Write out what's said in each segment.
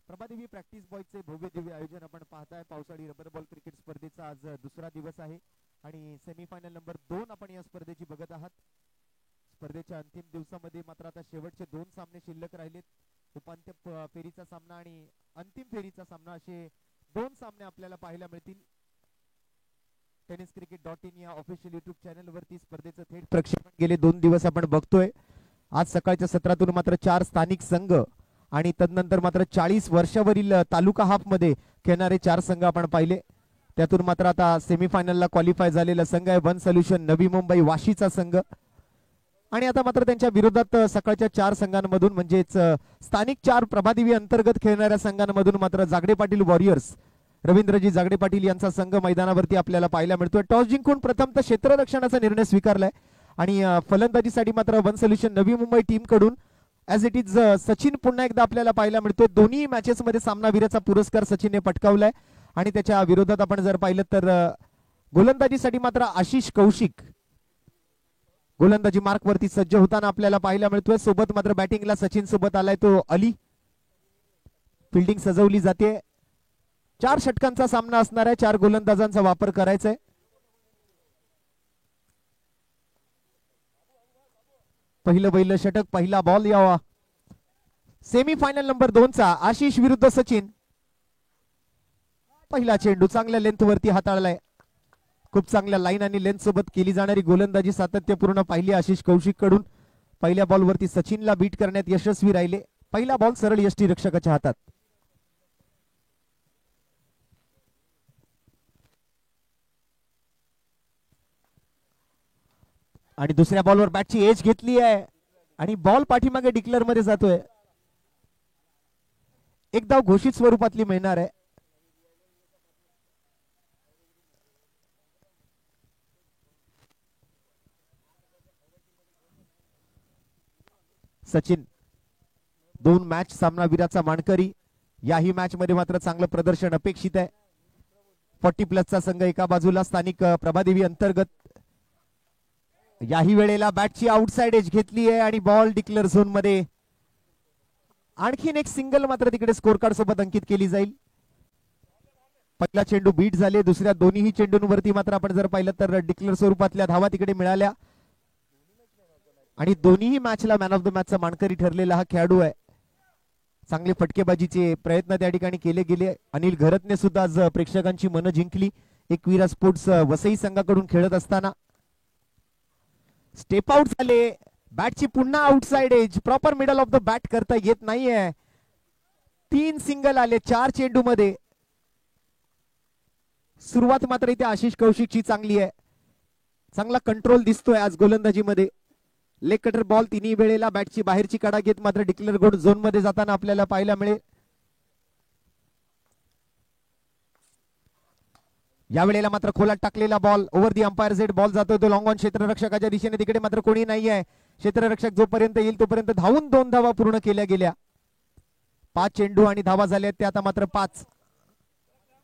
Prabhadevi practice बॉयचे भव्य दिव्य आयोजन आपण पाहताय. पावसाळी रबर बॉल क्रिकेट स्पर्धेचा आज दुसरा दिवस आहे आणि सेमीफायनल नंबर 2 आपण या स्पर्धेची बघत आहात. स्पर्धेच्या अंतिम दिवसामध्ये मात्र आता शेवटचे 2 सामने शिल्लक राहिलेत. उपांत्य फेरीचा सामना आणि अंतिम फेरीचा सामना असे 2 सामने आपल्याला पाहायला मिळतील. tenniscricket.in या ऑफिशियल युट्यूब चॅनल वरती स्पर्धेचं थेट प्रक्षेपण गेले 2 दिवस आपण बघतोय. आज सकाळच्या सत्रातून मात्र 4 स्थानिक संघ आणि तदनंतर मात्र 40 वर्षावरील तालुका हाफ मध्ये खेळणारे 4 संघ आपण पाहिले. त्यातून मात्र आता सेमीफायनलला क्वालिफाय झालेला संघ आहे वन सोल्युशन नवी मुंबई वाशीचा संघ. आणि आता मात्र त्यांच्या विरोधात सकाळच्या 4 संघांमधून म्हणजेच स्थानिक 4 प्रभादेवी अंतर्गत खेळणाऱ्या संघांमधून मात्र जागडे पाटील वॉरियर्स रवींद्रजी जागडे पाटील यांचा संघ मैदानावरती आपल्याला पाहायला मिळतोय. टॉस जिंकून प्रथमतः क्षेत्ररक्षणाचा निर्णय स्वीकारलाय आणि फलंदाजीसाठी मात्र one solution Navi Mumbai team कडून ॲज इट इज सचिन पुन्हा एकदा आपल्याला पाहायला मिळतोय. दोन्ही मॅचेस मध्ये सामनावीराचा पुरस्कार सचिनने पटकावलाय आणि त्याच्या विरोधात आपण जर पाहिलं तर गोलंदाजीसाठी मात्र आशिष कौशिक गोलंदाजी मार्क वरती सज्ज होताना आपल्याला पाहायला मिळतोय. सोबत मात्र बॅटिंगला सचिन सोबत आलाय तो अली. फिल्डिंग सजवली जाते. 4 षटकांचा सामना असणार आहे. 4 गोलंदाजांचा वापर करायचा आहे. पहिलं षटक पहिला बॉल यावा. सेमीफायनल नंबर 2 चा आशिष विरुद्ध सचिन. पहिला चेंडू चांगल्या लेंथ वरती हाताळलाय. खूप चांगल्या लाईन आणि लेंथ सोबत केली जाणारी गोलंदाजी सातत्यपूर्ण पाहिली आशिष कौशिक कडून. पहिल्या बॉल वरती सचिनला बीट करण्यात यशस्वी राहिले. पहिला बॉल सरळ यष्टी रक्षकाच्या हातात. आणि दुसऱ्या बॉलवर बॅटची एज घेतली आहे आणि बॉल पाठीमागे डिक्लेअर मध्ये जातोय. एक धाव घोषित स्वरूपातली मिळणार आहे. सचिन 2 मॅच सामनावीराचा मानकरी. याही मॅच मध्ये मात्र चांगलं प्रदर्शन अपेक्षित आहे. 40+ संघ एका बाजूला स्थानिक प्रभादेवी अंतर्गत. याही वेळेला बॅटची आउटसाइड एज घेतली आहे आणि बॉल डिक्लेअर झोन मध्ये. आणखीन एक सिंगल मात्र तिकडे स्कोर कार्ड सोबत अंकित केली जाईल. पहिला चेंडू बीट झाले. दुसऱ्या दोन्ही चेंडूंवरती मात्र आपण जर पाहिलं तर डिक्लेअर स्वरूपातल्या धावा तिकडे मिळाल्या आणि दोन्ही मॅचला मॅन ऑफ द मॅचचा मानकरी ठरलेला हा खेळाडू आहे. चांगले फटकेबाजीचे प्रयत्न त्या ठिकाणी केले गेले. अनिल घरतने सुद्धा आज प्रेक्षकांची मनं जिंकली. एकविरा स्पोर्ट्स वसई संघाकडून खेळत असताना. स्टेप आउट झाले. बॅटची पुन्हा outside edge. Proper middle of the bat करता येत नाहीये. 3 सिंगल आले 4 चेंडू मध्ये. सुरुवात मात्र इथे आशिष कौशिकची चांगली आहे. चांगला कंट्रोल दिसतोय आज गोलंदाजी मध्ये. लेग कटर बॉल तिन्ही वेळेला बॅटची बाहेरची कडा घेत मात्र डिक्लेअर गोड झोन मध्ये जाताना आपल्याला पाहायला मिळेल. या वेळेला मात्र खोलात टाकलेला बॉल ओव्हर दी अंपायर झेड बॉल जातोय तो लॉंग ऑन क्षेत्ररक्षकाच्या दिशेने. तिकडे मात्र कोणी नाहीये. क्षेत्ररक्षक जोपर्यंत येईल तोपर्यंत धावून 2 धावा पूर्ण केल्या गेल्या. 5 चेंडू आणि धावा झाल्या त्या आता मात्र 5.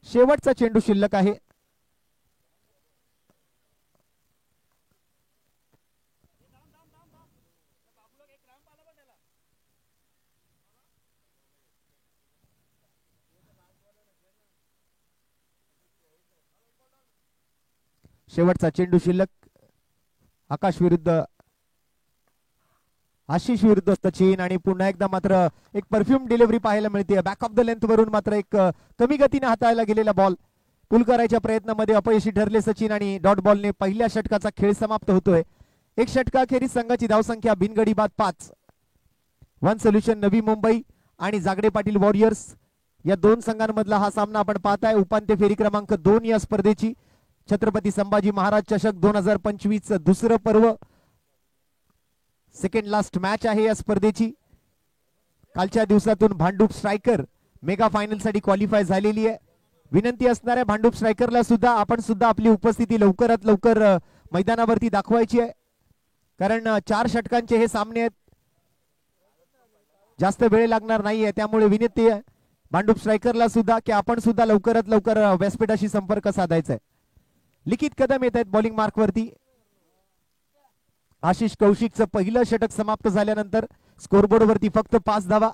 शेवटचा चेंडू शिल्लक आहे. शेवटचा चेंडू शिल्लक. आकाश विरुद्ध आशिष विरुद्ध सचिन आणि पुन्हा एकदा मात्र एक परफ्यूम डिलिव्हरी पाहायला मिळते. बॅक ऑफ द लेंथ वरून मात्र एक कमी गतीने हाताळला गेलेला बॉल पुल करायच्या प्रयत्नामध्ये अपयशी ठरले सचिन आणि डॉट बॉलने पहिल्या षटकाचा खेळ समाप्त होतोय. एक षटकाखेरीज संघाची धावसंख्या बिनगडी बाद 5. वन सोल्युशन नवी मुंबई आणि जागडे पाटील वॉरियर्स या 2 संघांमधला हा सामना आपण पाहताय. उपांत्य फेरी क्रमांक 2 या स्पर्धेची. छत्रपती संभाजी महाराज चषक 2025 दुसरं पर्व. सेकंड लास्ट मॅच आहे या स्पर्धेची. कालच्या दिवसातून भांडूप स्ट्रायकर मेगा फायनल साठी क्वालिफाय झालेली आहे. विनंती असणाऱ्या भांडूप स्ट्रायकरला सुद्धा आपण सुद्धा आपली उपस्थिती लवकरात लवकर मैदानावरती दाखवायची आहे. कारण 4 षटकांचे हे सामने आहेत. जास्त वेळ लागणार नाहीये. त्यामुळे विनंती आहे भांडूप स्ट्रायकरला सुद्धा की आपण सुद्धा लवकरात लवकर व्यासपीठाशी संपर्क साधायचा आहे. लिखित कदम येत आहेत बॉलिंग मार्क वरती. आशिष कौशिकचं पहिलं षटक समाप्त झाल्यानंतर स्कोरबोर्ड वरती फक्त 5 धावा.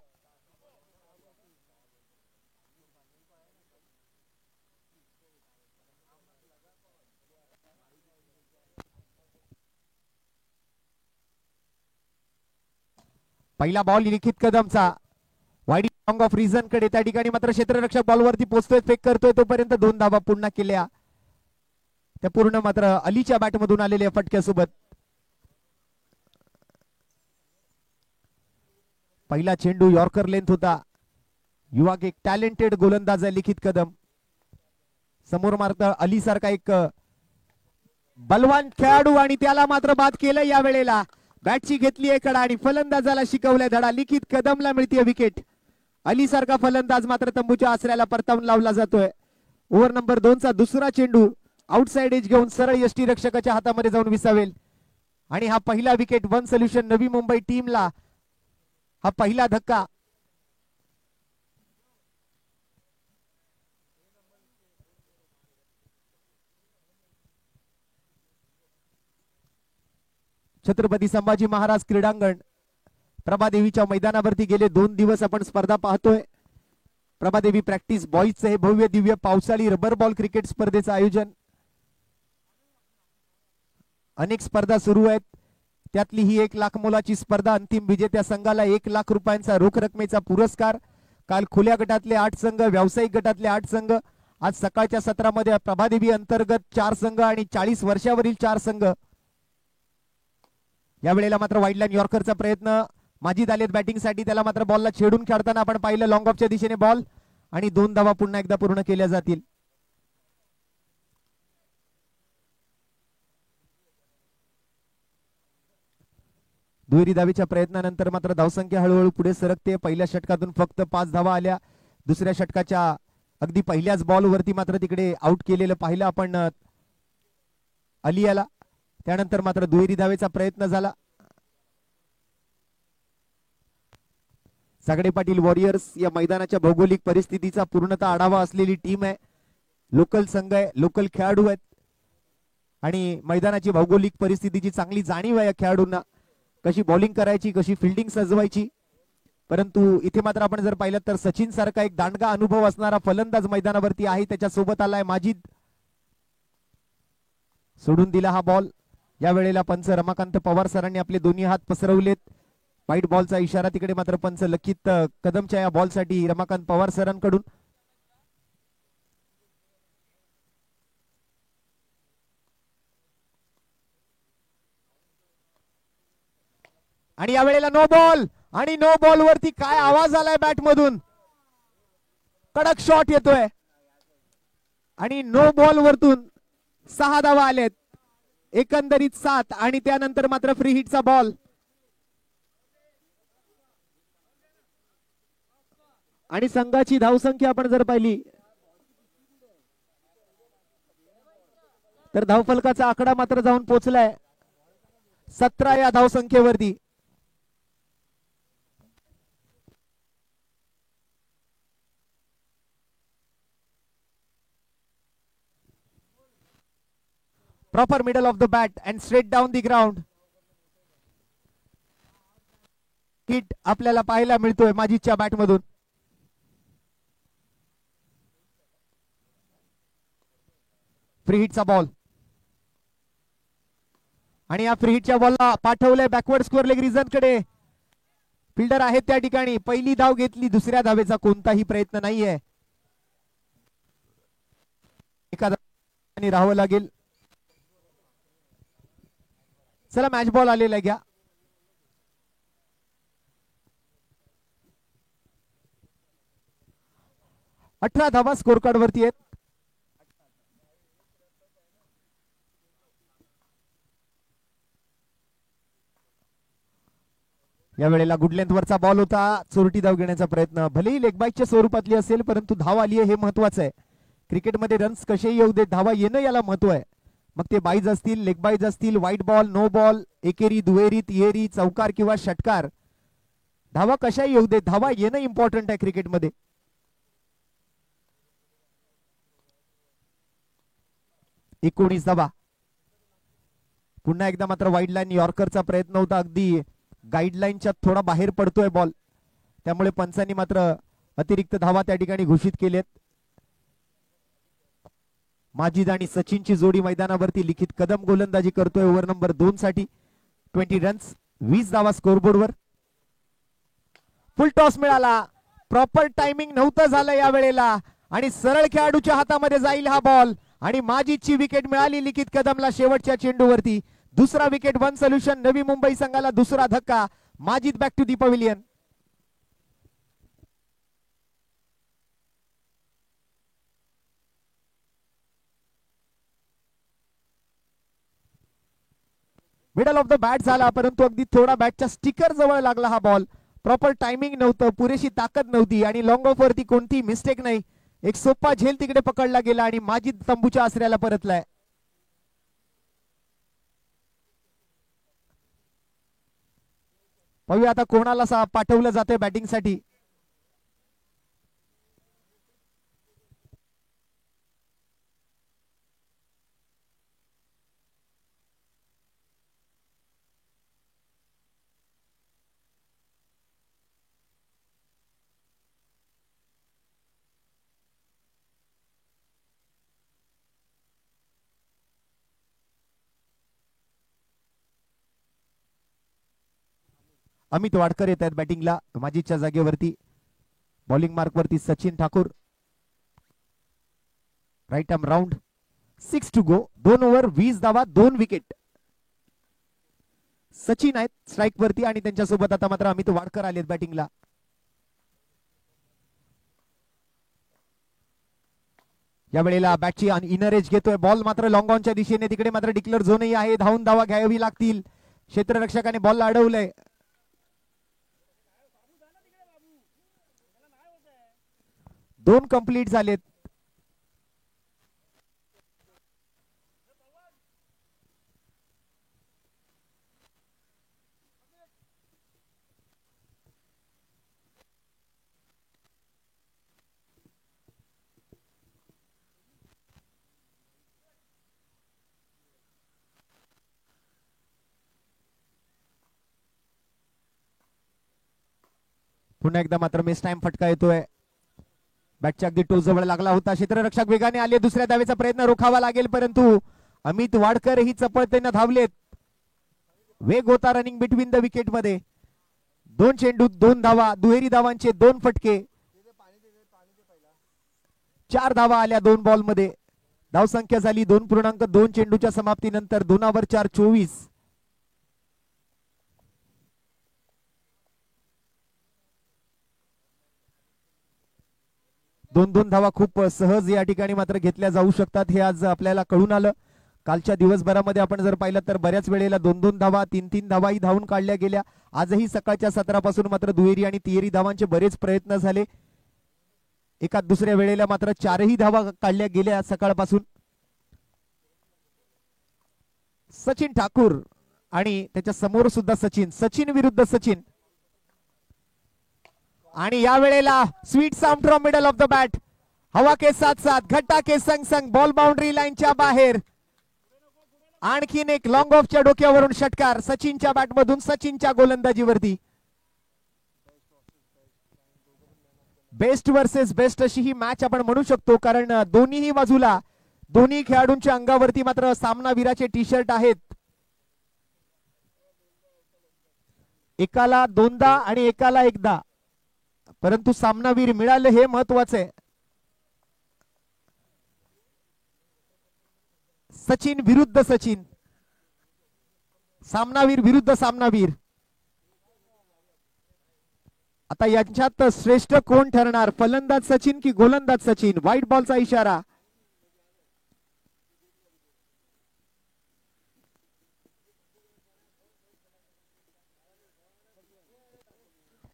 पहिला बॉल लिखित कदमचा वाईड लॉंग ऑफ रिझन कडे, त्या ठिकाणी मात्र क्षेत्ररक्षक बॉलवरती पोहोचतोय, फेक करतोय, तोपर्यंत 2 धावा पुन्हा केल्या त्या पूर्ण मात्र अलीच्या बॅटमधून आलेल्या फटक्यासोबत. पहिला चेंडू यॉर्कर लेंथ होता. युवा एक टॅलेंटेड गोलंदाज आहे लिखित कदम. समोर मात्र अली सारखा एक बलवान खेळाडू आणि त्याला मात्र बाद केलं. या वेळेला बॅटची घेतली आहे कडा आणि फलंदाजाला शिकवलाय धडा. लिखित कदमला मिळते विकेट. अली सारखा फलंदाज मात्र तंबूच्या आसऱ्याला परतावून लावला जातोय. ओव्हर नंबर 2 चा दुसरा चेंडू आउटसाइड एज घेऊन सरळ यष्टी रक्षकाच्या हातामध्ये जाऊन विसावेल आणि हा पहिला wicket one solution Navi Mumbai टीमला. हा पहिला धक्का. छत्रपती संभाजी महाराज क्रीडांगण प्रभादेवीच्या मैदानावरती गेले 2 दिवस आपण स्पर्धा पाहतोय. प्रभादेवी प्रॅक्टिस बॉईजचं हे भव्य दिव्य पावसाळी रबर बॉल क्रिकेट स्पर्धेचं आयोजन. अनेक स्पर्धा सुरू आहेत, त्यातली ही 1 लाख मोलाची स्पर्धा. अंतिम विजेत्या संघाला 1 लाख रुपयांचा रोख रकमेचा पुरस्कार. काल खुल्या गटातले 8 संघ, व्यावसायिक गटातले 8 संघ. आज सकाळच्या सत्रामध्ये प्रभादेवी अंतर्गत 4 संघ आणि 40 वर्षावरील 4 संघ. यावेळेला मात्र वाईडलाईन यॉर्करचा प्रयत्न. माजीद आलेत बॅटिंगसाठी, त्याला मात्र बॉलला छेडून खेळताना आपण पाहिलं. लॉंग ऑफच्या दिशेने बॉल आणि 2 धावा पुन्हा एकदा पूर्ण केल्या जातील. दुहेरी धावेच्या प्रयत्नानंतर मात्र धावसंख्या हळूहळू पुढे सरकते. पहिल्या षटकातून फक्त 5 धावा आल्या. दुसऱ्या षटकाच्या अगदी पहिल्याच बॉलवरती मात्र तिकडे आउट केलेलं पाहिलं आपण अलियाला. त्यानंतर मात्र दुहेरी धावेचा प्रयत्न झाला. सागडे पाटील वॉरियर्स या मैदानाच्या भौगोलिक परिस्थितीचा पूर्णतः आढावा असलेली टीम आहे. लोकल संघ आहे, लोकल खेळाडू आहेत आणि मैदानाची भौगोलिक परिस्थितीची चांगली जाणीव आहे या खेळाडूंना. कशी बॉलिंग करायची, कशी फिल्डिंग सजवायची. परंतु इथे मात्र आपण जर पाहिलं तर सचिन सारखा एक दांडगा अनुभव असणारा फलंदाज मैदानावरती आहे. त्याच्या सोबत आलाय माजिद. सोडून दिला हा बॉल. या वेळेला पंच रमाकांत पवार सरांनी आपले दोन्ही हात पसरवलेत. व्हाईट बॉलचा इशारा तिकडे मात्र पंच लखित कदमच्या या बॉलसाठी रमाकांत पवार सरांकडून. आणि या वेळेला नो बॉल आणि नो बॉल वरती काय आवाज आलाय बॅट मधून. कडक शॉट येतोय आणि नो बॉल वरतून 6 धावा आलेत, एकंदरीत 7. आणि त्यानंतर मात्र फ्री हिटचा बॉल. आणि संघाची धावसंख्या आपण जर पाहिली तर धावफलकाचा आकडा मात्र जाऊन पोहोचलाय 17 या धावसंख्येवरती. Proper middle of the bat and straight down the ground. Hit आपल्याला पाहायला मिळतोय माजीदच्या बॅट मधून. फ्री हिटचा बॉल आणि या फ्री हिटच्या बॉलला पाठवलंय बॅकवर्ड स्कोअर लेग रिजन कडे. फिल्डर आहेत त्या ठिकाणी. पहिली धाव घेतली, दुसऱ्या धावेचा कोणताही प्रयत्न नाहीये. एका धावाने राहावं लागेल. चला मॅच बॉल आलेला घ्या. अठरा धावा स्कोर कार्ड वरती आहेत. या वेळेला गुड लेंथ वरचा बॉल होता. चोरटी धाव घेण्याचा प्रयत्न. भलेही लेगबाईकच्या स्वरूपातली असेल परंतु धाव आली आहे हे महत्वाचं आहे. क्रिकेटमध्ये रन्स कसेही येऊ देत, धावा येणं याला महत्व आहे. मग ते बाईज असतील, लेग बाईज असतील, व्हाईट बॉल, नो बॉल, एकेरी, दुहेरी, तिहेरी, चौकार किंवा षटकार, धावा कशाही येऊ देत, धावा येणं इम्पॉर्टंट आहे क्रिकेटमध्ये. एकोणीस धावा. पुन्हा एकदा मात्र वाईड लाईन यॉर्करचा प्रयत्न होता. अगदी गाईडलाईनच्या थोडा बाहेर पडतोय बॉल, त्यामुळे पंचांनी मात्र अतिरिक्त धावा त्या ठिकाणी घोषित केलेत. माजिद आणि सचिनची जोडी मैदानावरती. लिखित कदम गोलंदाजी करतोय ओव्हर नंबर 2 साठी. 20 रन्स, 20 धावा स्कोरबोर्डवर. फुल टॉस मिळाला. प्रॉपर टायमिंग नव्हतं झालं या वेळेला आणि सरळ खेळाडूच्या हातामध्ये जाईल हा बॉल आणि माजीची विकेट मिळाली लिखित कदमला शेवटच्या चेंडूवरती. दुसरा wicket, one solution. Navi Mumbai संघाला दुसरा धक्का. Majid back to the pavilion. Middle of the bat झाला, परंतु अगदी थोडा बॅटच्या स्टिकर जवळ लागला हा बॉल. प्रॉपर टायमिंग नव्हतं, पुरेशी ताकद नव्हती आणि लॉंग ऑफ वरती कोणती मिस्टेक नाही. एक सोपा झेल तिकडे पकडला गेला आणि माजिद तंबूच्या आसऱ्याला परतलाय. पाहूया आता कोणाला पाठवलं जाते बॅटिंगसाठी. अमित वाडकर येत आहेत बॅटिंगला माजीच्या जागेवरती. बॉलिंग मार्क वरती Sachin Thakur. Right arm round. 6 to go. 2 over 20 धावा 2 विकेट. सचिन आहेत स्ट्राईक वरती आणि त्यांच्यासोबत आता मात्र अमित वाडकर आलेत बॅटिंगला. या वेळेला बॅटची इनर एज घेतोय. बॉल मात्र लॉंग ऑनच्या दिशेने. तिकडे मात्र डिक्लेअर झोनही आहे. धावून धावा घ्यावी लागतील. क्षेत्ररक्षकाने बॉलला अडवलंय. 2 कंप्लीट झालेत. पुन्हा एकदा मात्र मिस टाइम फटका येतोय. बॅटच्या अगदी टोच जवळ लागला होता. क्षेत्ररक्षक वेगाने आले. दुसऱ्या धावेचा प्रयत्न रोखावा लागेल, परंतु अमित वाडकर ही चपळतेने धावलेत. वेग होता रनिंग बिटवीन द विकेट मध्ये. 2 चेंडू 2 धावा. दुहेरी धावांचे 2 फटके. 4 धावा आल्या 2 बॉल मध्ये. धावसंख्या झाली 2.2 चेंडूच्या समाप्तीनंतर 2 ओव्हर 4 24. 2-2 धावा खूप सहज या ठिकाणी मात्र घेतल्या जाऊ शकतात, हे आज आपल्याला कळून आलं. कालच्या दिवसभरामध्ये आपण जर पाहिलं तर बऱ्याच वेळेला 2-2 धावा 3-3 धावाही धावून काढल्या गेल्या. आजही सकाळच्या सत्रापासून मात्र दुहेरी आणि तिहेरी धावांचे बरेच प्रयत्न झाले. एका दुसऱ्या वेळेला मात्र 4ही धावा काढल्या गेल्या सकाळपासून. सचिन ठाकूर आणि त्याच्या समोर सुद्धा सचिन विरुद्ध सचिन. आणि या वेळेला sweet sound from middle of the bat. हवा के साथ साथ घट्टा के संग संग बॉल बाउंड्री लाईनच्या बाहेर. आणखीन एक लॉंग ऑफच्या डोक्यावरून षटकार सचिनच्या बॅटमधून, सचिनच्या गोलंदाजीवरती. बेस्ट वर्सेस बेस्ट अशी ही मॅच आपण म्हणू शकतो, कारण दोन्हीही बाजूला दोन्ही खेळाडूंच्या अंगावरती मात्र सामनावीराचे टी शर्ट आहेत. एकाला 2दा आणि एकाला 1दा, परंतु सामनावीर मिळाले हे महत्वाचे आहे. सचिन विरुद्ध सचिन, सामनावीर विरुद्ध सामनावीर. आता यांच्यात श्रेष्ठ कोण ठरणार, फलंदाज सचिन की गोलंदाज सचिन? व्हाईट बॉलचा इशारा.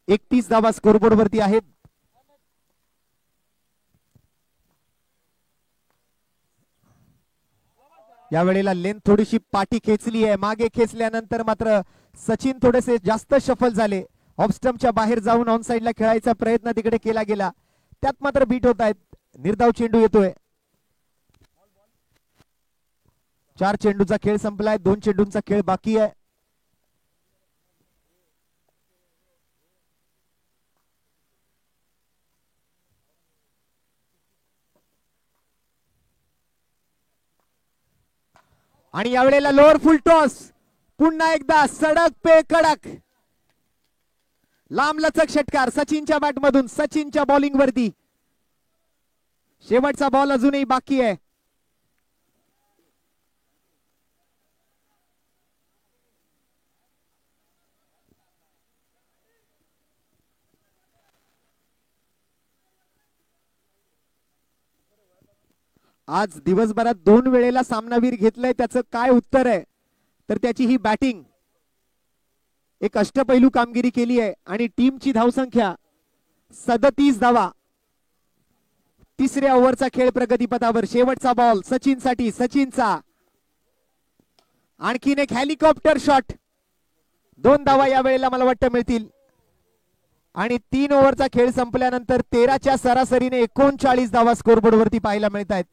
एकतीस धावा स्कोरबोर्ड वरती आहेत. या वेळेला लेंथ थोडीशी पाठी खेचली आहे. मागे खेचल्यानंतर मात्र सचिन थोडेसे जास्त शफल झाले. ऑफ स्टंपच्या बाहेर जाऊन ऑन साइडला खेळायचा प्रयत्न तिकडे केला गेला, त्यात मात्र बीट होत आहेत. निर्धाव चेंडू येतोय. 4 चेंडूचा खेळ संपलाय. 2 चेंडूंचा खेळ बाकी आहे. आणि यावेळेला लोअर फुल टॉस. पुन्हा एकदा सडक पे कडक. लांब लचक षटकार सचिनच्या बॅट मधून, सचिनच्या बॉलिंग वरती. शेवटचा बॉल अजूनही बाकी आहे. आज दिवसभरात 2 वेळेला सामनावीर घेतलंय, त्याचं काय उत्तर आहे तर त्याची ही बॅटिंग. एक अष्टपैलू कामगिरी केली आहे आणि टीमची धावसंख्या 37 धावा. तिसऱ्या ओव्हरचा खेळ प्रगतीपथावर. शेवटचा बॉल सचिन साठी, सचिनचा आणखीन एक हेलिकॉप्टर शॉट. 2 धावा या वेळेला मला वाटतं मिळतील. आणि 3 ओव्हरचा खेळ संपल्यानंतर 13च्या सरासरीने 39 धावा स्कोरबोर्ड वरती पाहायला मिळत आहेत.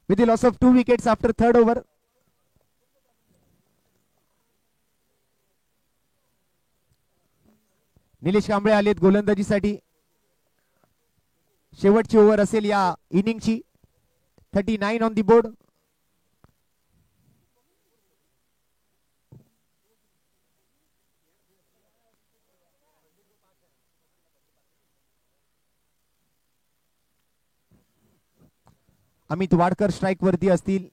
with the loss of 2 wickets after third over. Nilesh Kamble आलेत गोलंदाजीसाठी. शेवटची ओव्हर असेल या इनिंगची. 39 on the board. Amit Wadkar strike वरती असतील.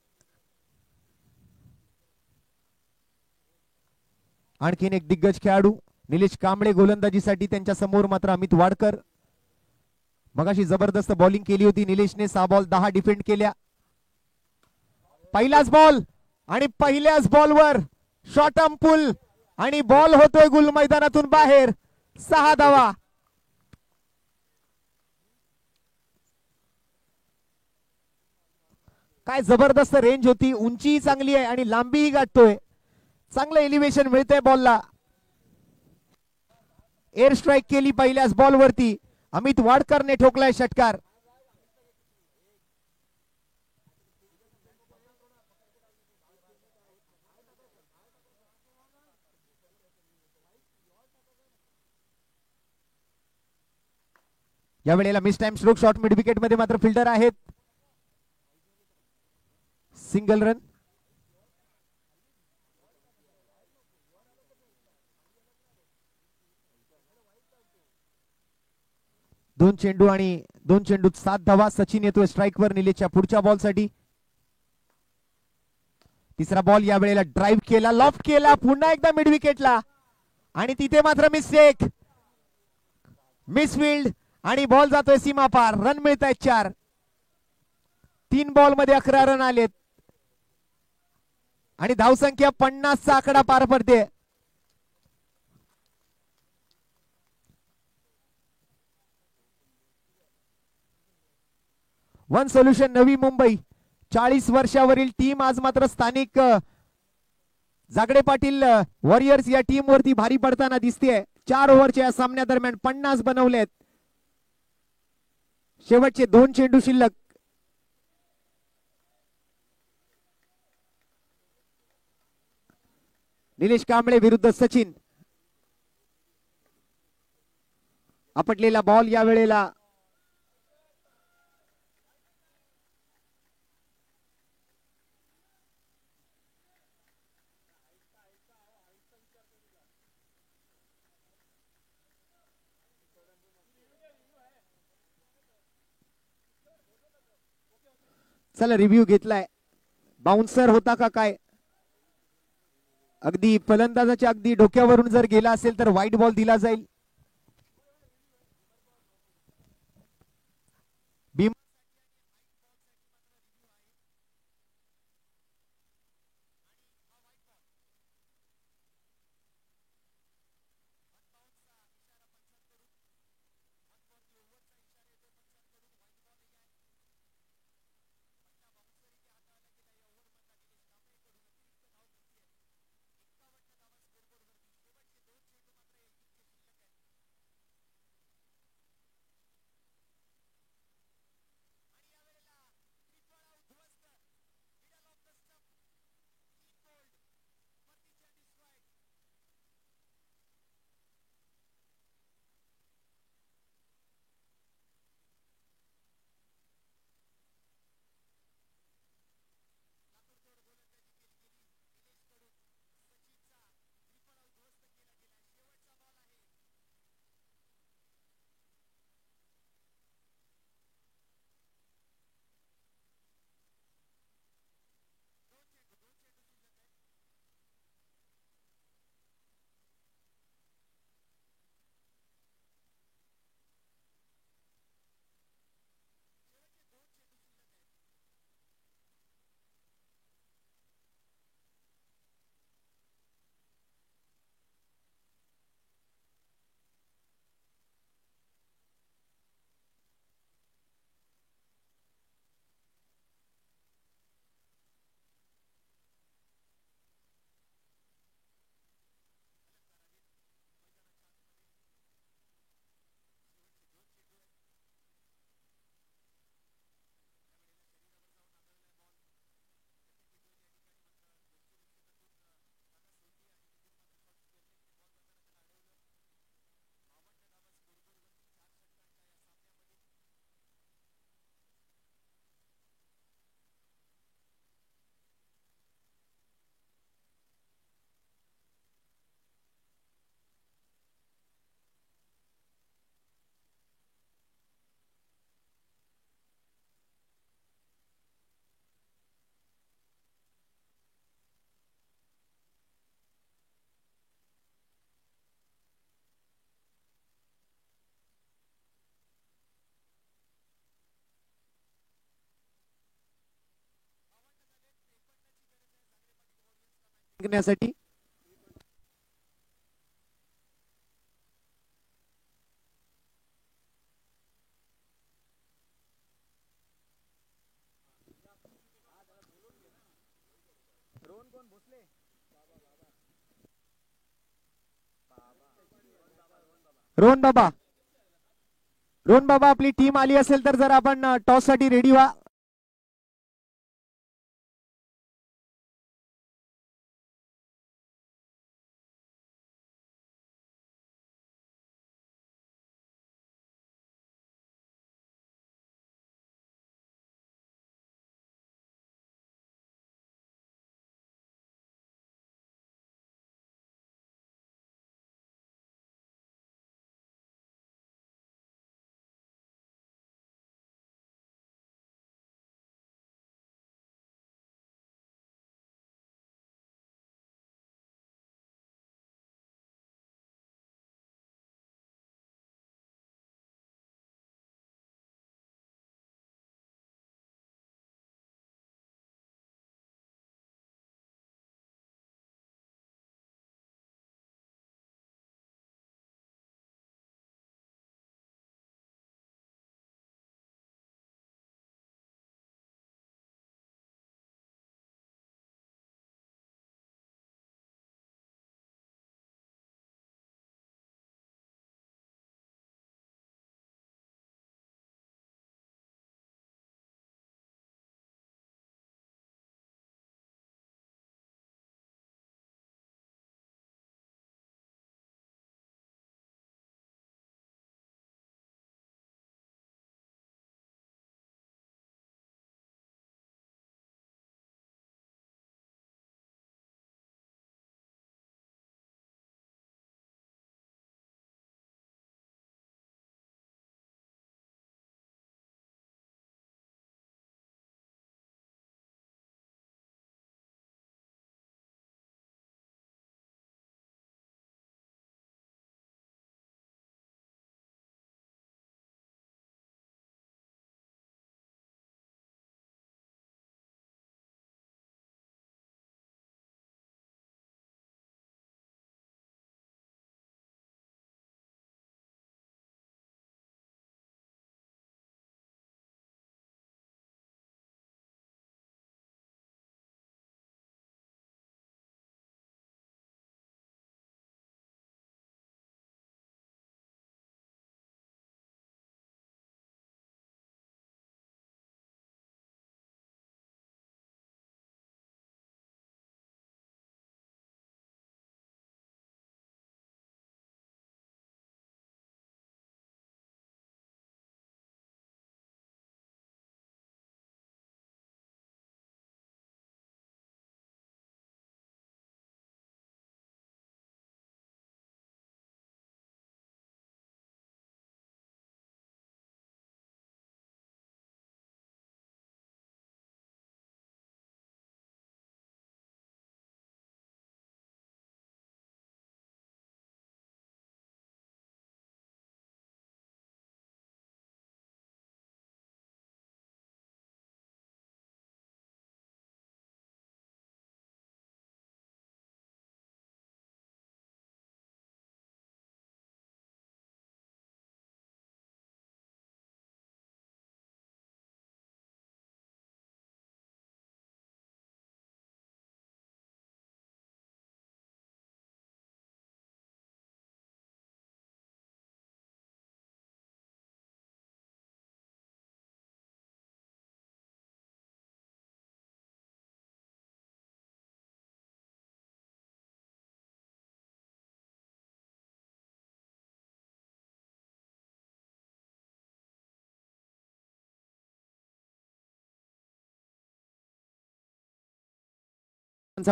आणखीन एक दिग्गज खेळाडू निलेश कांबळे गोलंदाजीसाठी, त्यांच्या समोर मात्र अमित वाडकर. मगाशी जबरदस्त बॉलिंग केली होती निलेशने. 6 बॉल 10 डिफेंड केल्या. पहिलाच बॉल आणि पहिल्याच बॉलवर शॉर्ट आर्म पुल आणि बॉल होतोय गुल मैदानातून बाहेर. 6 धावा. काय जबरदस्त रेंज होती, उंचीही चांगली आहे आणि लांबीही गाठतोय. चांगलं एलिव्हेशन मिळतंय बॉलला. एअर स्ट्राइक केली पहिल्याच बॉल वरती. अमित वाडकरने ठोकलाय षटकार. या वेळेला miss time stroke shot mid wicket मध्ये मात्र फिल्डर आहेत. Single run. दोन चेंडू आणि 2 चेंडूत 7 धावा. सचिन येतोय स्ट्राइक वर निलेशच्या पुढच्या बॉल साठी. तिसरा बॉल या वेळेला ड्राइव्ह केला, लॉफ्ट केला पुन्हा एकदा मिड विकेटला आणि तिथे मात्र मिस्टेक, मिसफिल्ड आणि बॉल जातोय सीमा पार. रन मिळत आहेत 4. 3 बॉल मध्ये 11 रन आलेत आणि धावसंख्या 50 चा आकडा पार पडते. वन सोल्युशन नवी मुंबई 40 वर्षावरील टीम आज मात्र स्थानिक जागडे पाटील वॉरियर्स या टीम वरती भारी पडताना दिसतेय. 4 ओव्हरच्या या सामन्यादरम्यान 50 बनवलेत. शेवटचे 2 चेंडू शिल्लक. निलेश कांबळे विरुद्ध सचिन. आपटलेला बॉल या वेळेला चला रिव्ह्यू घेतलाय. बाउन्सर होता का काय? अगदी फलंदाजाच्या अगदी डोक्यावरून जर गेला असेल तर वाईट बॉल दिला जाईल. जिंकण्यासाठी रोहन बाबा आपली टीम आली असेल तर जर आपण टॉस साठी रेडी व्हा.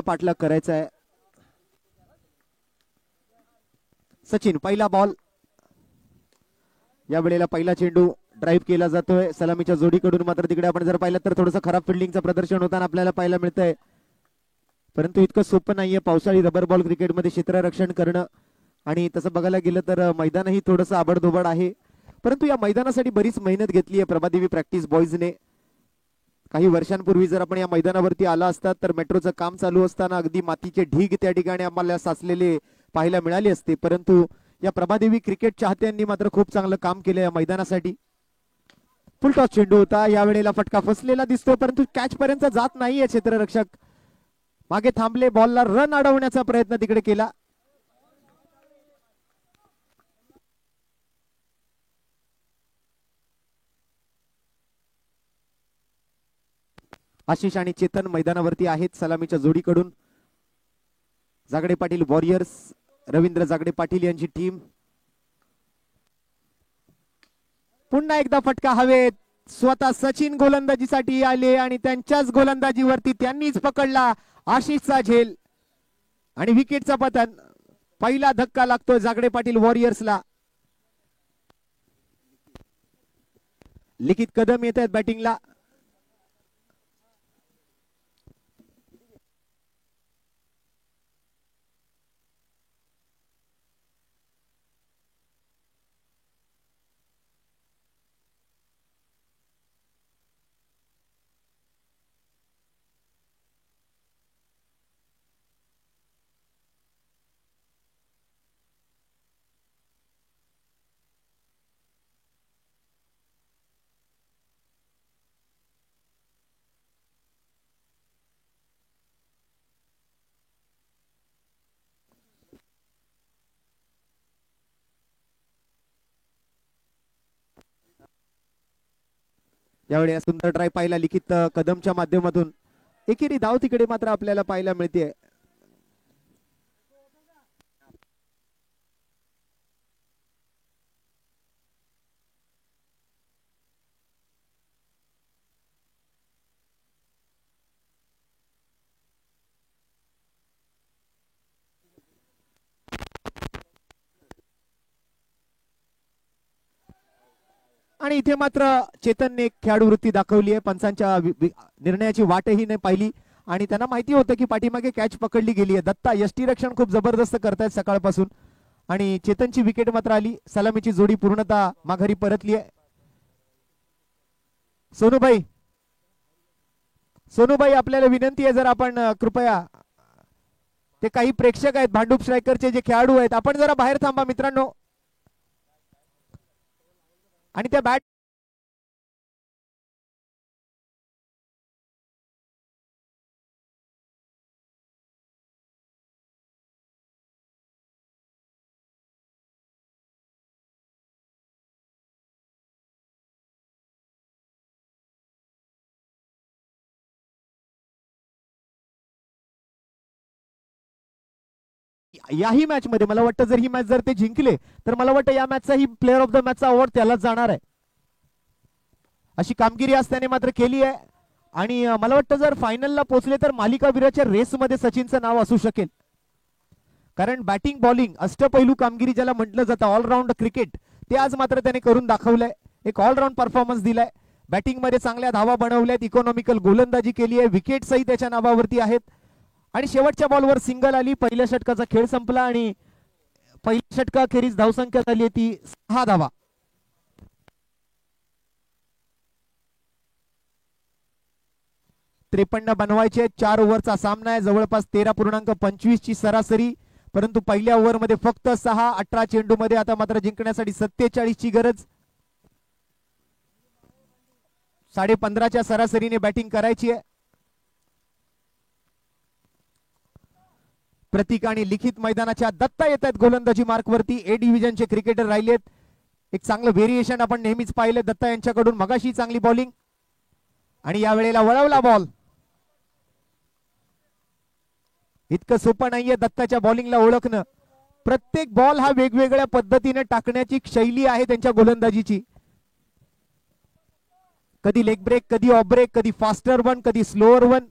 पाठलाग करायचा आहे. सचिन पहिला बॉल, या वेळेला पहिला चेंडू ड्राईव्ह केला जातोय सलामीच्या जोडीकडून. मात्र तिकडे आपण जर पाहिलं तर थोडंसं खराब फिल्डिंगचं प्रदर्शन होताना आपल्याला पाहायला मिळतंय. परंतु इतकं सोपं नाहीये पावसाळी रबर बॉल क्रिकेटमध्ये क्षेत्ररक्षण करणं. आणि तसं बघायला गेलं तर मैदानही थोडंसं आबडधोबड आहे. परंतु या मैदानासाठी बरीच मेहनत घेतली आहे प्रभादेवी प्रॅक्टिस बॉईजने. काही वर्षांपूर्वी जर आपण या मैदानावरती आला असतात तर मेट्रोचं काम चालू असताना अगदी मातीचे ढीग त्या ठिकाणी आम्हाला साचलेले पाहायला मिळाले असते, परंतु या प्रभादेवी क्रिकेट चाहत्यांनी मात्र खूप चांगलं काम केलं या मैदानासाठी. फुल टॉस चेंडू होता, यावेळेला फटका फसलेला दिसतो परंतु कॅच पर्यंत जात नाहीये. क्षेत्ररक्षक मागे थांबले, बॉलला रन अडवण्याचा प्रयत्न तिकडे केला. आशिष आणि चेतन मैदानावरती आहेत सलामीच्या जोडीकडून. जागडे पाटील वॉरियर्स, रवींद्र जागडे पाटील यांची टीम. पुन्हा एकदा फटका हवेत. स्वतः सचिन गोलंदाजीसाठी आले आणि त्यांच्याच गोलंदाजीवरती त्यांनीच पकडला आशिषचा झेल आणि विकेटचा पतन. पहिला धक्का लागतोय जागडे पाटील वॉरियर्सला. लिखित कदम येत आहेत बॅटिंगला. यावेळी सुंदर ड्राईव्ह पाहिला लिखित कदमच्या माध्यमातून. एकेरी धाव तिकडे मात्र आपल्याला पाहायला मिळते. आणि इथे मात्र चेतनने खेळाडू वृत्ती दाखवली आहे. पंचांच्या निर्णयाची वाटही नाही पाहिली आणि त्यांना माहिती होतं की पाठीमागे कॅच पकडली गेली आहे. दत्ता यष्टीरक्षण खूप जबरदस्त करतायत सकाळपासून आणि चेतनची विकेट मात्र आली. सलामीची जोडी पूर्णतः माघारी परतली आहे. सोनूबाई आपल्याला विनंती आहे, जर आपण कृपया, ते काही प्रेक्षक आहेत भांडूप स्ट्रायकरचे जे खेळाडू आहेत, आपण जरा बाहेर थांबा मित्रांनो. आणि त्या बॅट याही मॅच मध्ये मला वाटतं जर ही मॅच जर ते जिंकले तर मला वाटतं या मॅचचा ही प्लेअर ऑफ द मॅचचा अवॉर्ड त्यालाच जाणार आहे. अशी कामगिरी आज त्याने मात्र केली आहे आणि मला वाटतं जर फायनलला पोहोचले तर मालिकावीराच्या रेसमध्ये सचिनचं नाव असू शकेल. कारण बॅटिंग बॉलिंग अष्टपैलू कामगिरी ज्याला म्हटलं जातं, ऑलराऊंड क्रिकेट, ते आज मात्र त्याने करून दाखवलंय. एक ऑलराऊंड परफॉर्मन्स दिलाय. बॅटिंग मध्ये चांगल्या धावा बनवल्यात, इकॉनॉमिकल गोलंदाजी केली आहे, विकेटसही त्याच्या नावावरती आहेत आणि शेवटच्या बॉलवर सिंगल आली. पहिल्या षटकाचा खेळ संपला आणि पहिल्या षटकाखेरीज धावसंख्या झाली आहे ती 6 धावा. त्रेपन्न बनवायचे. 4 ओव्हरचा सामना आहे. जवळपास 13.25 ची सरासरी, परंतु पहिल्या ओव्हरमध्ये फक्त 6. 18 चेंडू मध्ये आता मात्र जिंकण्यासाठी 47 ची गरज. 15.5च्या सरासरीने बॅटिंग करायची आहे. प्रतीक आणि लिखित मैदानाच्या. दत्ता येत आहेत गोलंदाजी मार्कवरती. ए डिव्हिजनचे क्रिकेटर राहिलेत. एक चांगलं व्हेरिएशन आपण नेहमीच पाहिले दत्ता यांच्याकडून. मगाशी चांगली बॉलिंग आणि यावेळेला वळवला बॉल. इतकं सोपं नाहीये दत्ताच्या बॉलिंगला ओळखणं. प्रत्येक बॉल हा वेगवेगळ्या पद्धतीने टाकण्याची शैली आहे त्यांच्या गोलंदाजीची. कधी लेग ब्रेक, कधी ऑफ ब्रेक, कधी फास्टर वन, कधी स्लोअर वन.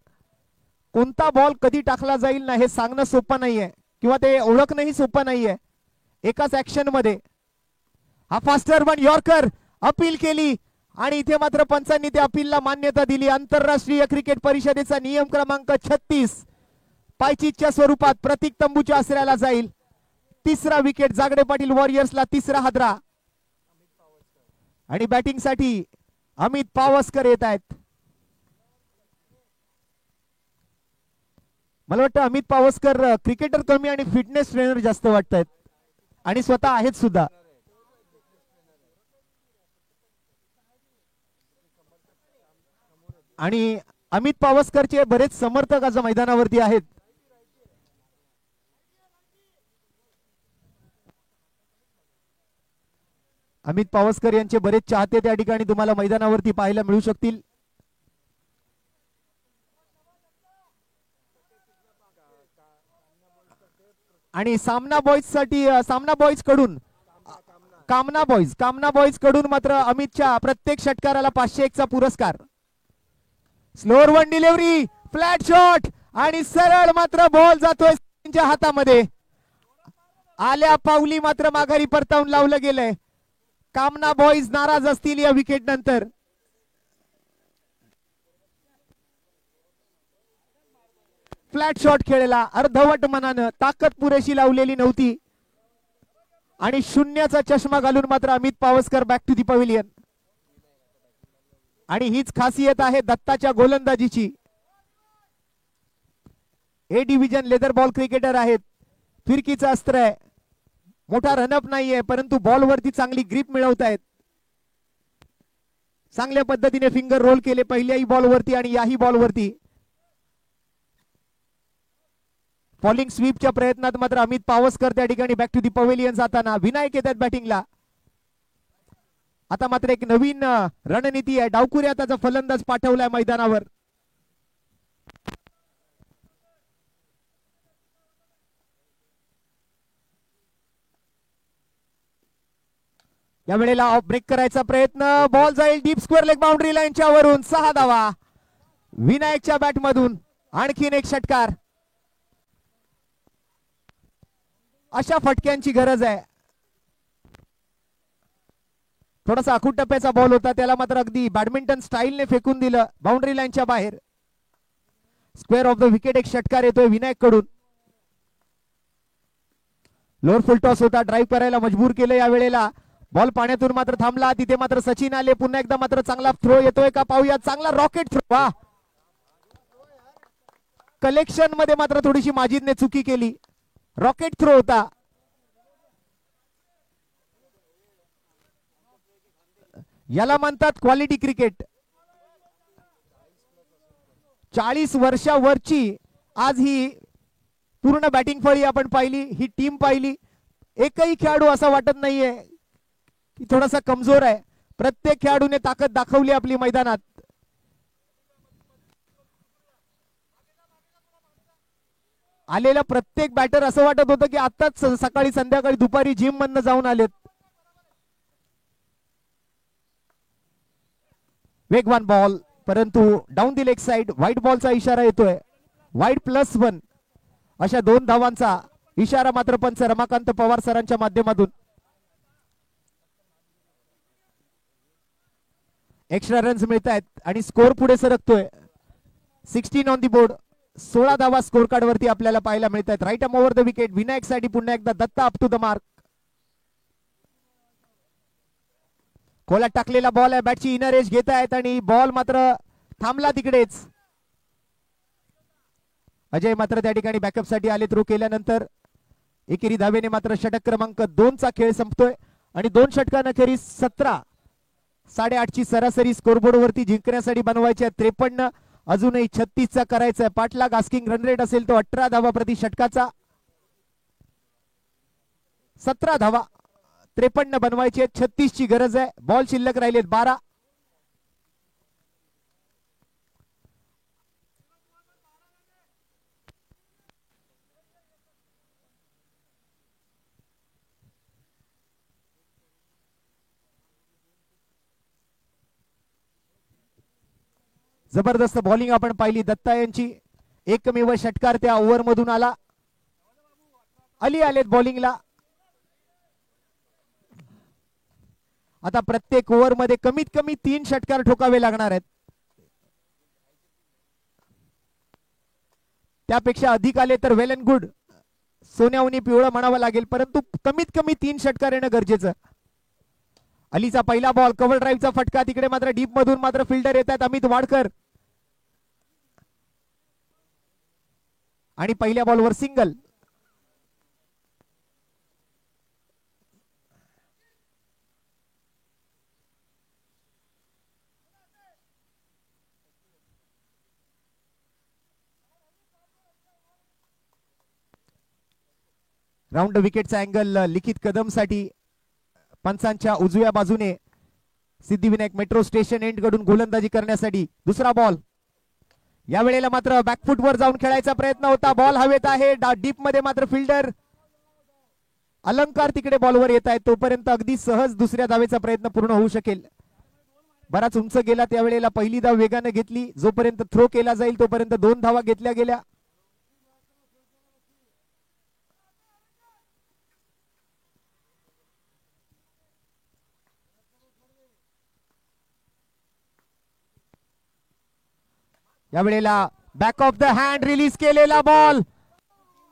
कोणता बॉल कधी टाकला जाईल ना हे सांगणं सोपं नाहीये किंवा ते ओळखणंही सोपं नाहीये एकाच ऍक्शन मध्ये. हा फास्टर वन यॉर्कर अपील केली आणि इथे मात्र पंचांनी त्या अपीलला मान्यता दिली. आंतरराष्ट्रीय क्रिकेट परिषदेचा नियम क्रमांक 36 पायचीच्या स्वरूपात प्रतीक तंबूच्या आसऱ्याला जाईल. 3रा विकेट जागडे पाटील वॉरियर्सला, 3रा हादरा. आणि बॅटिंग साठी अमित पावसकर येत आहेत. मला वाटतं अमित पावसकर क्रिकेटर कमी आणि फिटनेस ट्रेनर जास्त वाटतायत आणि स्वतः आहेत सुद्धा. आणि अमित पावसकरचे बरेच समर्थक आज मैदानावरती आहेत. अमित पावसकर यांचे बरेच चाहते त्या ठिकाणी तुम्हाला मैदानावरती पाहायला मिळू शकतील. आणि सामना बॉईज कडून कामना बॉईज कडून मात्र अमितच्या प्रत्येक षटकाराला 501 चा पुरस्कार. Slower one delivery, flat shot आणि सरळ मात्र बॉल जातोय त्यांच्या हातामध्ये. आल्या पावली मात्र माघारी परतावून लावलं गेलंय. कामना बॉईज नाराज असतील या विकेट नंतर. फ्लॅट शॉट खेळला अर्धवट मनानं, ताकद पुरेशी लावलेली नव्हती आणि शून्याचा चष्मा घालून मात्र Amit Pawaskar back to the pavilion. आणि हीच खासियत आहे दत्ताच्या गोलंदाजीची. A division leather ball cricketer आहेत. फिरकीचं अस्त्र आहे, मोठा रनअप नाहीये परंतु बॉलवरती चांगली ग्रीप मिळवतायत. चांगल्या पद्धतीने फिंगर रोल केले पहिल्याही बॉलवरती आणि याही बॉलवरती. फॉलिंग स्वीपच्या प्रयत्नात मात्र अमित पावसकर त्या ठिकाणी बॅक टू दी पवेलियन जाताना. विनायक येतात बॅटिंगला. आता मात्र एक नवीन रणनीती आहे. डावकुऱ्या त्याचा फलंदाज पाठवलाय मैदानावर. या वेळेला ऑफ ब्रेक करायचा प्रयत्न. बॉल जाईल डीप स्क्वेअर लेग बाउंड्री लाईनच्या वरून. 6 धावा विनायकच्या बॅट मधून. आणखीन एक षटकार. अशा फटक्यांची गरज आहे. थोडासा आखूड टप्प्याचा बॉल होता, त्याला मात्र अगदी बॅडमिंटन स्टाईलने फेकून दिलं बाउंड्री लाईनच्या बाहेर. स्क्वेअर ऑफ द विकेट एक षटकार येतोय विनायक कडून. लोअर फुल टॉस होता, ड्राईव्ह करायला मजबूर केलं या वेळेला. बॉल पाण्यातून मात्र थांबला. तिथे मात्र सचिन आले. पुन्हा एकदा मात्र चांगला थ्रो येतोय का पाहूया. चांगला रॉकेट थ्रो. वा, कलेक्शन मध्ये मात्र थोडीशी माजिदने चुकी केली. रॉकेट थ्रो होता. याला म्हणतात क्वालिटी क्रिकेट. 40 वर्षावरची आज ही पूर्ण बॅटिंग फळी आपण पाहिली, ही टीम पाहिली. एकही खेळाडू असा वाटत नाहीये की थोडासा कमजोर आहे. प्रत्येक खेळाडूने ताकद दाखवली आपली मैदानात. आलेला प्रत्येक बॅटर असं वाटत होतं की आताच सकाळी संध्याकाळी दुपारी जिम मधनं जाऊन आलेत. वेगवान बॉल परंतु down the leg side. White बॉलचा इशारा येतोय. व्हाईट +1 अशा 2 धावांचा इशारा मात्र पंच रमाकांत पवार सरांच्या माध्यमातून. एक्स्ट्रा रन्स मिळत आहेत आणि स्कोर पुढे सरकतोय. 16 ऑन दी बोर्ड. 16 धावा स्कोर कार्ड वरती आपल्याला पाहायला मिळत आहेत. Right arm over the wicket Vinayak साठी पुन्हा एकदा Datta up to the mark. खोलात टाकलेला बॉल आहे. बॅटची इनर एज घेत आहेत आणि बॉल मात्र थांबला तिकडेच. अजय मात्र त्या ठिकाणी बॅकअप साठी आले. थ्रो केल्यानंतर एकेरी धावेने मात्र षटक क्रमांक 2 चा खेळ संपतोय आणि 2 षटकांखेरीज 17. 8.5 ची सरासरी स्कोरबोर्ड वरती जिंकण्यासाठी बनवायची आहे. 53 अजूनही 36 चा करायचा आहे. पाठलाग आस्किंग रन रेट असेल तो 18 धावा प्रति षटकाचा. 17 धावा 53 बनवायचे आहेत. 36 ची गरज आहे. बॉल शिल्लक राहिलेत 12. जबरदस्त बॉलिंग आपण पाहिली दत्ता यांची. एकमेव षटकार त्या ओव्हर मधून आला. अली आलेत बॉलिंगला. आता प्रत्येक ओव्हर मध्ये कमीत कमी 3 षटकार ठोकावे लागणार आहेत. त्यापेक्षा अधिक आले तर वेल अँड गुड. सोन्याउनी पिवळं म्हणावं लागेल परंतु कमीत कमी 3 षटकार येणं गरजेचं. अलीचा पहिला बॉल कव्हर ड्राईव्हचा फटका. तिकडे मात्र डीप मधून मात्र फिल्डर येतात अमित वाडकर. आणि पहिल्या बॉलवर सिंगल. राऊंड विकेटचा अँगल लिखित कदम साठी. पंचांच्या उजव्या बाजूने सिद्धिविनायक मेट्रो स्टेशन एंड कडून गोलंदाजी करण्यासाठी. दुसरा बॉल. या वेळेला मात्र बॅकफुट वर जाऊन खेळायचा प्रयत्न होता. बॉल हवेत आहे. डीप मध्ये मात्र फिल्डर अलंकार तिकडे बॉलवर येत आहे. तोपर्यंत अगदी सहज दुसऱ्या धावेचा प्रयत्न पूर्ण होऊ शकेल. बराच उंच गेला त्यावेळेला पहिली धाव वेगाने घेतली. जोपर्यंत थ्रो केला जाईल तोपर्यंत 2 धावा घेतल्या गेल्या. या वेळेला back of the hand release केलेला बॉल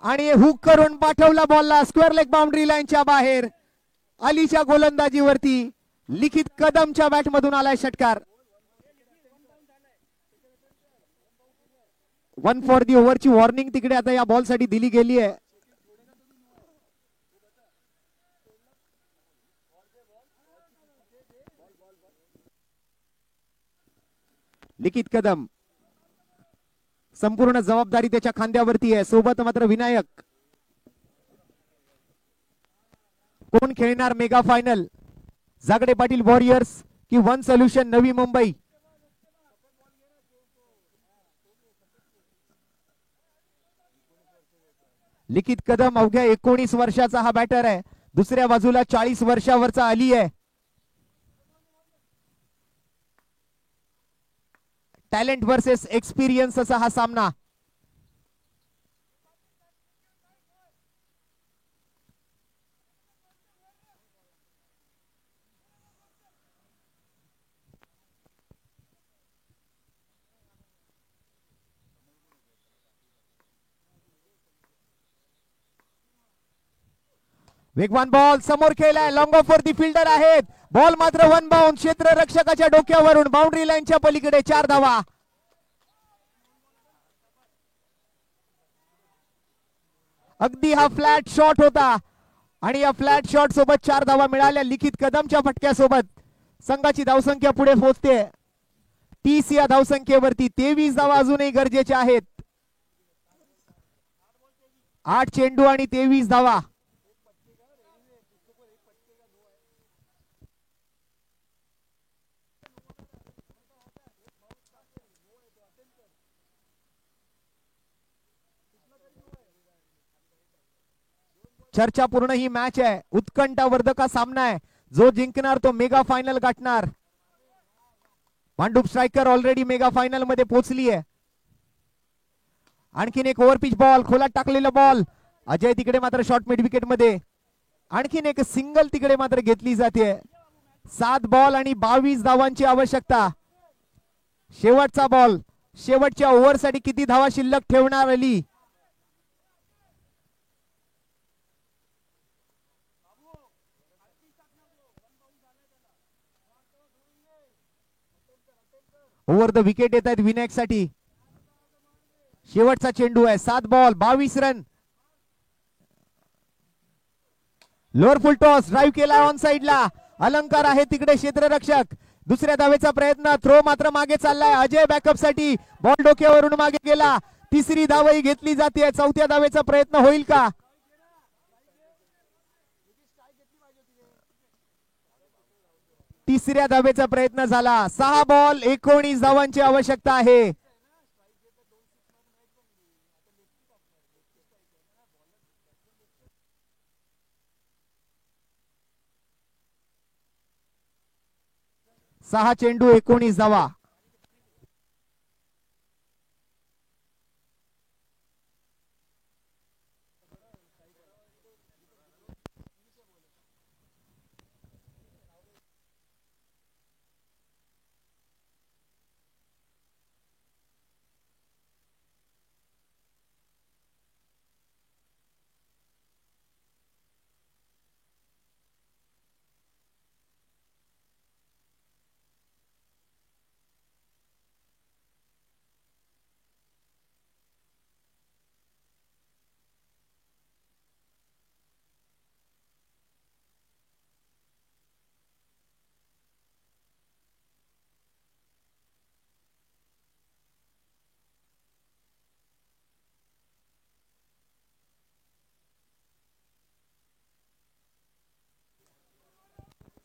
आणि हुक करून पाठवला बॉलला स्क्वेअर लेग बाउंड्री लाईनच्या बाहेर. अलीच्या गोलंदाजीवरती लिखित कदमच्या बॅट मधून आलाय षटकार. 1 फॉर दी ओव्हरची वॉर्निंग तिकडे आता या बॉल साठी दिली गेली आहे. लिखित कदम संपूर्ण जबाबदारी त्याच्या खांद्यावरती आहे. सोबत मात्र विनायक. कोण खेळणार मेगा फायनल? जागडे पाटील वॉरियर्स की वन सोल्युशन नवी मुंबई? लिखित कदम अवघ्या 19 वर्षाचा हा बॅटर आहे. दुसऱ्या बाजूला 40 वर्षावरचा अली आहे. टॅलेंट वर्सेस एक्सपिरियन्स असा हा सामना. वेगवान बॉल समोर खेळलाय. लॉंग ऑफ वरती फिल्डर आहेत. बॉल मात्र वन बाउंड क्षेत्ररक्षकाच्या डोक्यावरून बाउंड्री लाईनच्या पलीकडे. 4 धावा. अगदी हा फ्लॅट शॉट होता आणि या फ्लॅट शॉट सोबत 4 धावा मिळाल्या. लिखित कदमच्या फटक्यासोबत संघाची धावसंख्या पुढे पोहोचते 30 या धावसंख्येवरती. 23 धावा अजूनही गरजेच्या आहेत. 8 चेंडू आणि 23 धावा. चर्चापूर्ण ही मॅच आहे. उत्कंठावर्धक सामना आहे. जो जिंकणार तो मेगा फायनल गाठणार. Mandup striker already mega final मध्ये पोहोचली आहे. आणखीन एक ओव्हरपिच बॉल. खोलात टाकलेला बॉल. अजय तिकडे मात्र शॉर्ट मिड विकेट मध्ये. आणखीन एक सिंगल तिकडे मात्र घेतली जाते. 7 बॉल आणि 22 धावांची आवश्यकता. शेवटचा बॉल. शेवटच्या ओव्हर साठी किती धावा शिल्लक ठेवणार अली? ओव्हर द विकेट येत आहेत विनायक साठी. शेवटचा चेंडू आहे. 7 बॉल 22 रन. लोअर फुल टॉस ड्राईव्ह केला ऑन साइडला. अलंकार आहे तिकडे क्षेत्ररक्षक. दुसऱ्या धावेचा प्रयत्न. थ्रो मात्र मागे चाललाय. अजय बॅकअप साठी. बॉल डोक्यावरून मागे गेला. तिसरी धावही घेतली जाते. चौथ्या धावेचा प्रयत्न होईल का? तिसऱ्या धावेचा प्रयत्न झाला. 6 बॉल 19 धावांची आवश्यकता आहे. सहा चेंडू 19 धावा.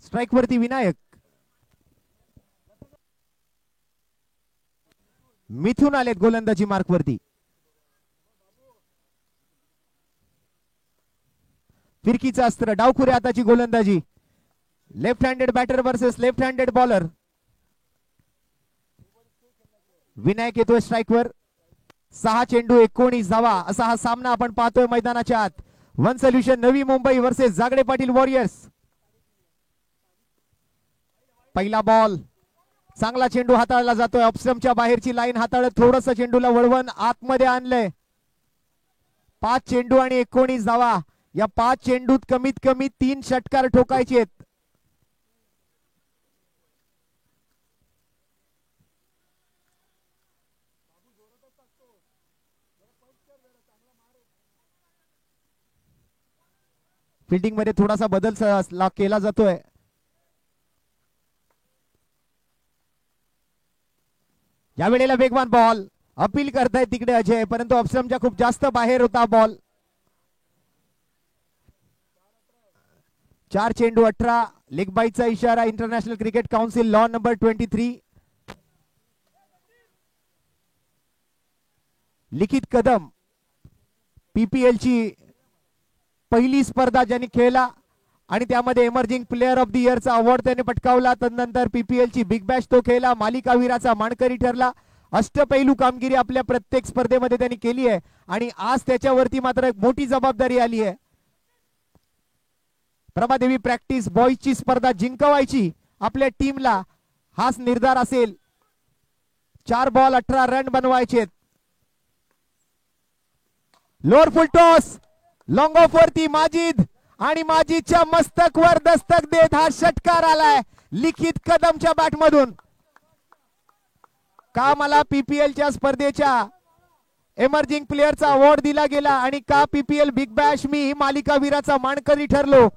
स्ट्राइक वरती विनायक. मिथून आलेत गोलंदाजी मार्क वरती. फिरकीचा अस्त्र, डावखुऱ्या हाताची गोलंदाजी. Left handed batter versus left handed bowler. Vinayak येतोय स्ट्राइकवर. 6 चेंडू 19 धावा असा हा सामना आपण पाहतोय मैदानाच्या आत. One solution Navi Mumbai versus जागडे Patil warriors. पहिला बॉल, चांगला चेंडू हाताळला जातोय. ऑप्शनच्या बाहेरची लाईन हाताळत थोडस चेंडूला वळवून आतमध्ये आणलंय. 5 चेंडू आणि 19 धावा. या 5 चेंडूत कमीत कमी 3 षटकार ठोकायचे आहेत. फिल्डिंग मध्ये थोडासा बदल केला जातोय. या वेळेला वेगवान बॉल अपील करतायत तिकडे अजय, परंतु ऑप्शनच्या खूप जास्त बाहेर होता बॉल. 4 चेंडू 18. लेग बाईचा इशारा international cricket council law number 23. लिखित कदम पीपीएल ची पहिली स्पर्धा ज्यांनी खेळला आणि त्यामध्ये एमर्जिंग प्लेअर ऑफ द इयरचा अवॉर्ड त्याने पटकावला. तदनंतर पीपीएल ची बिग बॅश तो खेळला, मालिकावीराचा मानकरी ठरला. अष्टपैलू कामगिरी आपल्या प्रत्येक स्पर्धेमध्ये त्यांनी केली आहे आणि आज त्याच्यावरती मात्र एक मोठी जबाबदारी आली आहे. प्रभादेवी प्रॅक्टिस बॉईजची स्पर्धा जिंकवायची आपल्या टीमला, हाच निर्धार असेल. 4 बॉल 18 रन बनवायचे. Lower full toss, long of वरती माजिद आणि माजिदच्या मस्तकवर दस्तक देत हा षटकार आलाय लिखित कदमच्या बॅट मधून. का मला पीपीएलच्या स्पर्धेच्या एमर्जिंग प्लेअरचा अवॉर्ड दिला गेला आणि का पीपीएल बिग बॅश मी मालिकावीराचा मानकरी ठरलो,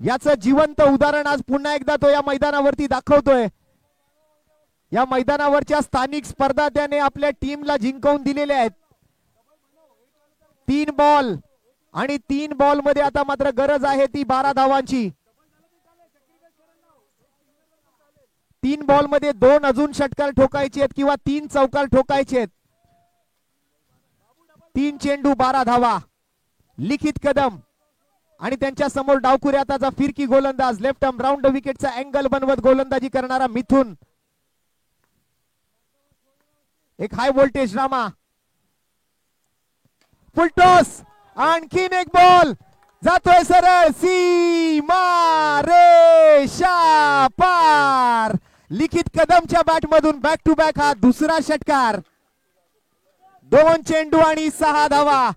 याचं जिवंत उदाहरण आज पुन्हा एकदा तो या मैदानावरती दाखवतोय. या मैदानावरच्या स्थानिक स्पर्धा त्याने आपल्या टीमला जिंकवून दिलेल्या आहेत. 3 बॉल आणि 3 बॉल मध्ये आता मात्र गरज आहे ती 12 धावांची. 3 बॉल मध्ये 2 अजून षटकार ठोकायचे आहेत किंवा 3 चौकार ठोकायचे आहेत. 3 चेंडू 12 धावा. लिखित कदम आणि त्यांच्या समोर डावखुऱ्या हाताचा फिरकी गोलंदाज, लेफ्ट आर्म राऊंड विकेटचा अँगल बनवत गोलंदाजी करणारा मिथुन. एक हाय व्होल्टेज ड्रामा. फुल टॉस, आणखीन एक बॉल जातोय सरळ सीमा रेषा पार. लिखित कदमच्या बॅट मधून बॅक टू बॅक हा दुसरा षटकार. 2 चेंडू आणि 6 धावा.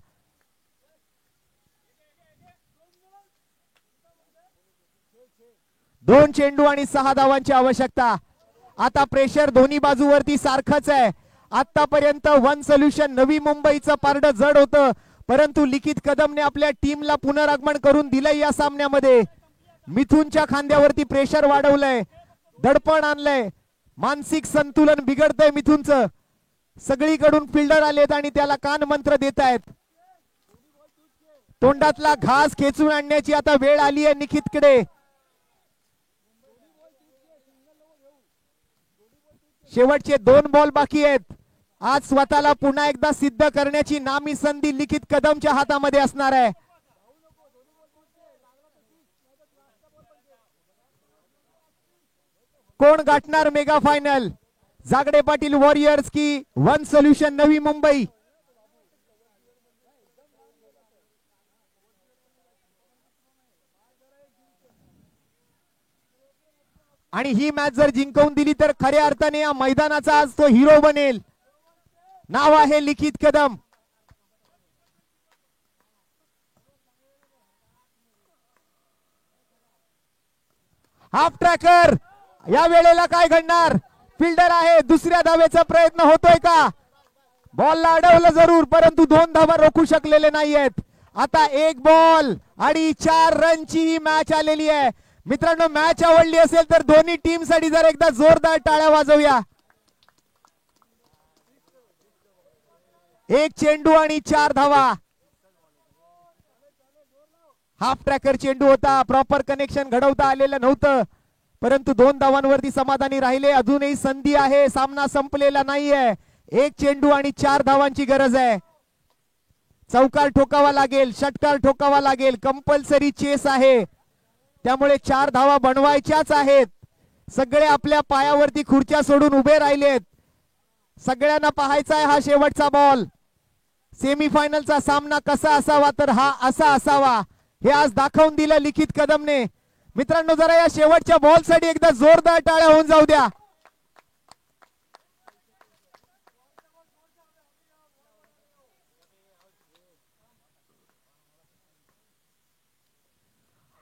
दोन चेंडू आणि 6 धावांची आवश्यकता. आता प्रेशर दोन्ही बाजूवरती सारखंच आहे. आतापर्यंत वन सोल्युशन नवी मुंबईचं पारडं जड होतं, परंतु लिखित कदमने आपल्या टीमला पुनरागमन करून दिलंय या सामन्यामध्ये. मिथुनच्या खांद्यावरती प्रेशर वाढवलंय, दडपण आणलंय, मानसिक संतुलन बिघडतंय मिथुनचं. सगळीकडून फिल्डर आलेत आणि त्याला कान मंत्र देत आहेत. तोंडातला घास खेचून आणण्याची आता वेळ आली आहे निखितकडे. शेवटचे 2 बॉल बाकी आहेत. आज स्वतःला पुन्हा एकदा सिद्ध करण्याची नामी संधी लिखित कदमच्या हातामध्ये असणार आहे. कोण गाठणार मेगा फायनल, जागडे पाटील वॉरियर्स की वन सोल्युशन नवी मुंबई? आणि ही मॅच जर जिंकवून दिली तर खऱ्या अर्थाने या मैदानाचा आज तो हिरो बनेल. नाव आहे लिखित कदम. हाफ ट्रॅकर, या वेळेला काय घडणार? फिल्डर आहे, दुसऱ्या धावेचा प्रयत्न होतोय का? बॉलला अडवलं जरूर, परंतु 2 धावा रोखू शकलेले नाहीयेत. आता 1 बॉल आणि 4 रनची ही मॅच आलेली आहे. मित्रांनो, मॅच आवडली असेल तर दोन्ही टीम साठी जर एकदा जोरदार टाळ्या वाजवूया. 1 चेंडू आणि 4 धावा. हाफ ट्रॅकर चेंडू होता, प्रॉपर कनेक्शन घडवता आलेलं नव्हतं. परंतु 2 धावांवरती समाधानी राहिले. अजूनही संधी आहे, सामना संपलेला नाहीये. एक चेंडू आणि 4 धावांची गरज आहे. चौकार ठोकावा लागेल, षटकार ठोकावा लागेल. कंपल्सरी चेस आहे, त्यामुळे 4 धावा बनवायच्याच आहेत. सगळे आपल्या पायावरती खुर्च्या सोडून उभे राहिलेत. सगळ्यांना पाहायचा आहे हा शेवटचा बॉल. सेमीफायनलचा सामना कसा असावा तर हा असा असावा, हे आज दाखवून दिलं लिखित कदमने. मित्रांनो, जरा या शेवटच्या बॉल साठी एकदा जोरदार टाळ्या होऊन जाऊ द्या.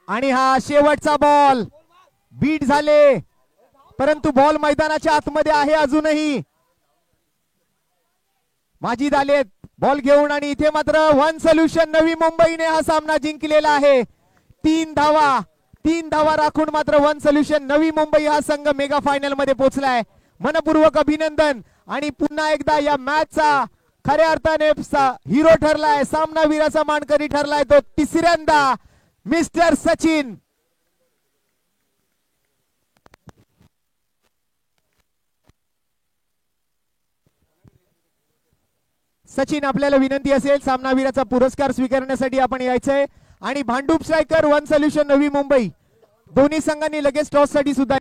आणि हा शेवटचा बॉल. बीट झाले, परंतु बॉल मैदानाच्या आतमध्ये आहे अजूनही. माजीद आलेत बॉल घेऊन आणि इथे मात्र वन सोल्युशन नवी मुंबईने हा सामना जिंकलेला आहे. 3 धावा राखून मात्र वन सोल्युशन नवी मुंबई हा संघ मेगा फायनल मध्ये पोहोचलाय. मनपूर्वक अभिनंदन. आणि पुन्हा एकदा या मॅचचा खऱ्या अर्थाने हिरो ठरलाय, सामनावीराचा मानकरी ठरलाय तो तिसऱ्यांदा मिस्टर सचिन. सचिन, आपल्याला विनंती असेल सामनावीराचा पुरस्कार स्वीकारण्यासाठी आपण यायचंय. आणि Bhandup striker one solution Navi Mumbai दोन्ही संघांनी लगेच टॉस साठी सुद्धा